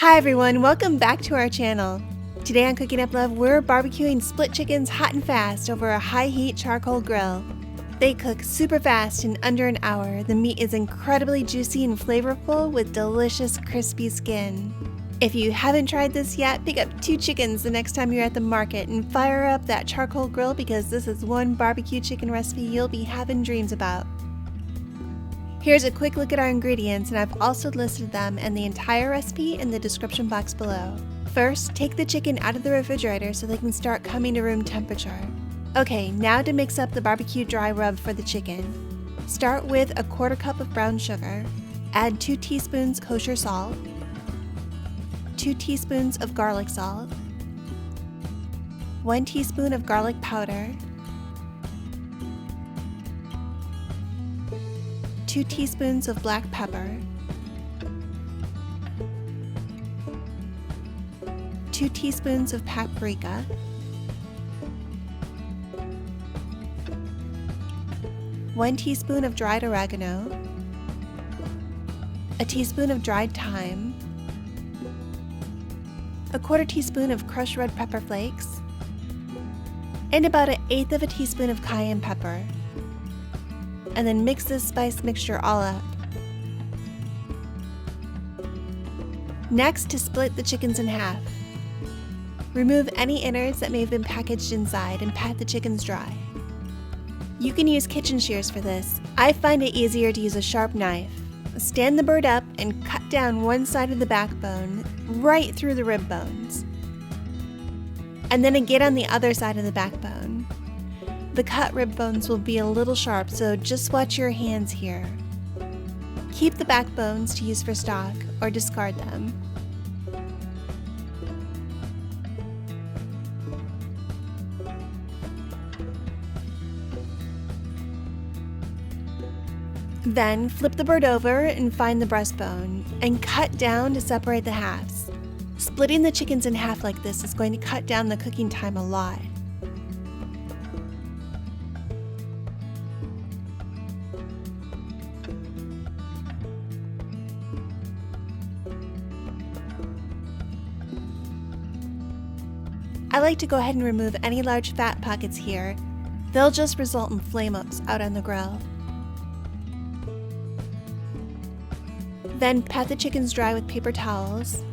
Hi everyone, welcome back to our channel. Today on Cooking Up Love, we're barbecuing split chickens hot and fast over a high heat charcoal grill. They cook super fast in under an hour. The meat is incredibly juicy and flavorful with delicious crispy skin. If you haven't tried this yet, pick up 2 chickens the next time you're at the market and fire up that charcoal grill because this is one barbecue chicken recipe you'll be having dreams about. Here's a quick look at our ingredients, and I've also listed them and the entire recipe in the description box below. First, take the chicken out of the refrigerator so they can start coming to room temperature. Okay, now to mix up the barbecue dry rub for the chicken. Start with a 1/4 cup of brown sugar. Add 2 teaspoons kosher salt, 2 teaspoons of garlic salt, 1 teaspoon of garlic powder, 2 teaspoons of black pepper, 2 teaspoons of paprika, 1 teaspoon of dried oregano, a teaspoon of dried thyme, a 1/4 teaspoon of crushed red pepper flakes, and about 1/8 of a teaspoon of cayenne pepper. And then mix this spice mixture all up. Next, to split the chickens in half. Remove any innards that may have been packaged inside and pat the chickens dry. You can use kitchen shears for this. I find it easier to use a sharp knife. Stand the bird up and cut down one side of the backbone right through the rib bones. And then again on the other side of the backbone. The cut rib bones will be a little sharp, so just watch your hands here. Keep the backbones to use for stock or discard them. Then flip the bird over and find the breastbone and cut down to separate the halves. Splitting the chickens in half like this is going to cut down the cooking time a lot. I like to go ahead and remove any large fat pockets here. They'll just result in flame-ups out on the grill. Then pat the chickens dry with paper towels.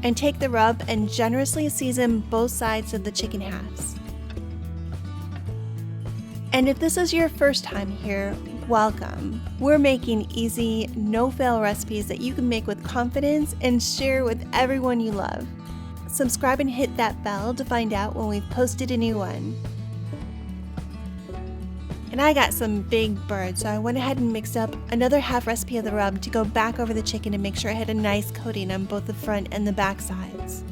And take the rub and generously season both sides of the chicken halves. And if this is your first time here, welcome. We're making easy, no-fail recipes that you can make with confidence and share with everyone you love. Subscribe and hit that bell to find out when we've posted a new one. And I got some big birds, so I went ahead and mixed up another half recipe of the rub to go back over the chicken and make sure I had a nice coating on both the front and the back sides.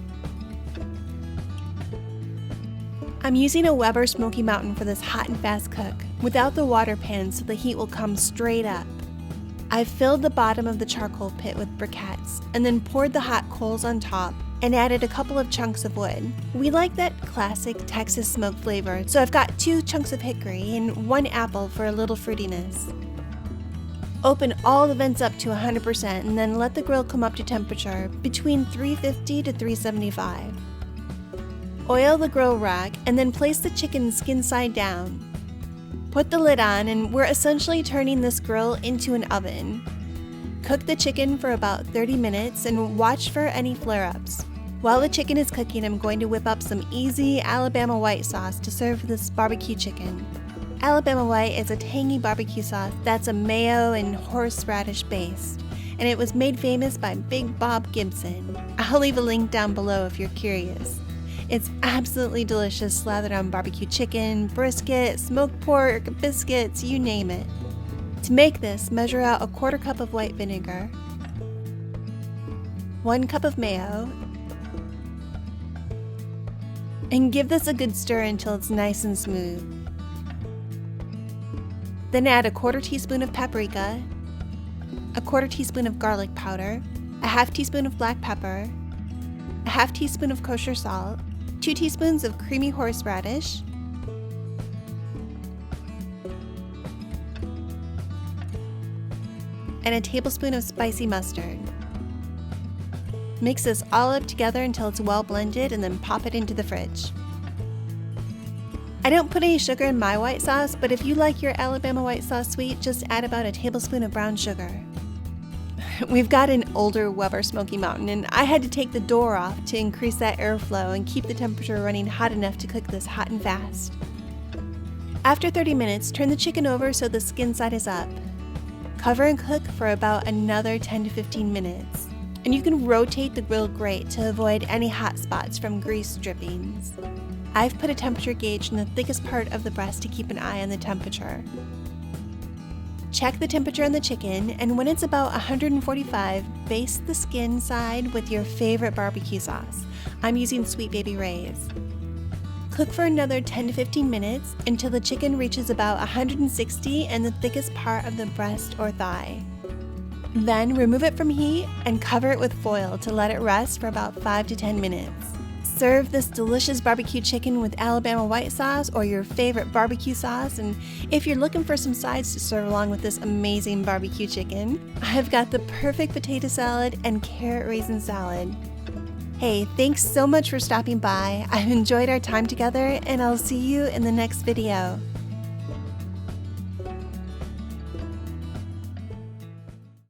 I'm using a Weber Smokey Mountain for this hot and fast cook, without the water pan so the heat will come straight up. I've filled the bottom of the charcoal pit with briquettes, and then poured the hot coals on top, and added a couple of chunks of wood. We like that classic Texas smoke flavor, so I've got 2 chunks of hickory and 1 apple for a little fruitiness. Open all the vents up to 100% and then let the grill come up to temperature between 350 to 375. Oil the grill rack and then place the chicken skin side down. Put the lid on, and we're essentially turning this grill into an oven. Cook the chicken for about 30 minutes and watch for any flare-ups. While the chicken is cooking, I'm going to whip up some easy Alabama white sauce to serve this barbecue chicken. Alabama white is a tangy barbecue sauce that's a mayo and horseradish based, and it was made famous by Big Bob Gibson. I'll leave a link down below if you're curious. It's absolutely delicious, slathered on barbecue chicken, brisket, smoked pork, biscuits, you name it. To make this, measure out a 1/4 cup of white vinegar, 1 cup of mayo, and give this a good stir until it's nice and smooth. Then add a 1/4 teaspoon of paprika, a 1/4 teaspoon of garlic powder, a 1/2 teaspoon of black pepper, a 1/2 teaspoon of kosher salt, 2 teaspoons of creamy horseradish, and a tablespoon of spicy mustard. Mix this all up together until it's well blended and then pop it into the fridge. I don't put any sugar in my white sauce, but if you like your Alabama white sauce sweet, just add about a tablespoon of brown sugar. We've got an older Weber Smoky Mountain, and I had to take the door off to increase that airflow and keep the temperature running hot enough to cook this hot and fast. After 30 minutes, turn the chicken over so the skin side is up. Cover and cook for about another 10 to 15 minutes. And you can rotate the grill grate to avoid any hot spots from grease drippings. I've put a temperature gauge in the thickest part of the breast to keep an eye on the temperature. Check the temperature on the chicken, and when it's about 145, baste the skin side with your favorite barbecue sauce. I'm using Sweet Baby Ray's. Cook for another 10 to 15 minutes until the chicken reaches about 160 and the thickest part of the breast or thigh. Then remove it from heat and cover it with foil to let it rest for about 5 to 10 minutes. Serve this delicious barbecue chicken with Alabama white sauce or your favorite barbecue sauce, and if you're looking for some sides to serve along with this amazing barbecue chicken, I've got the perfect potato salad and carrot raisin salad. Hey, thanks so much for stopping by. I've enjoyed our time together, and I'll see you in the next video.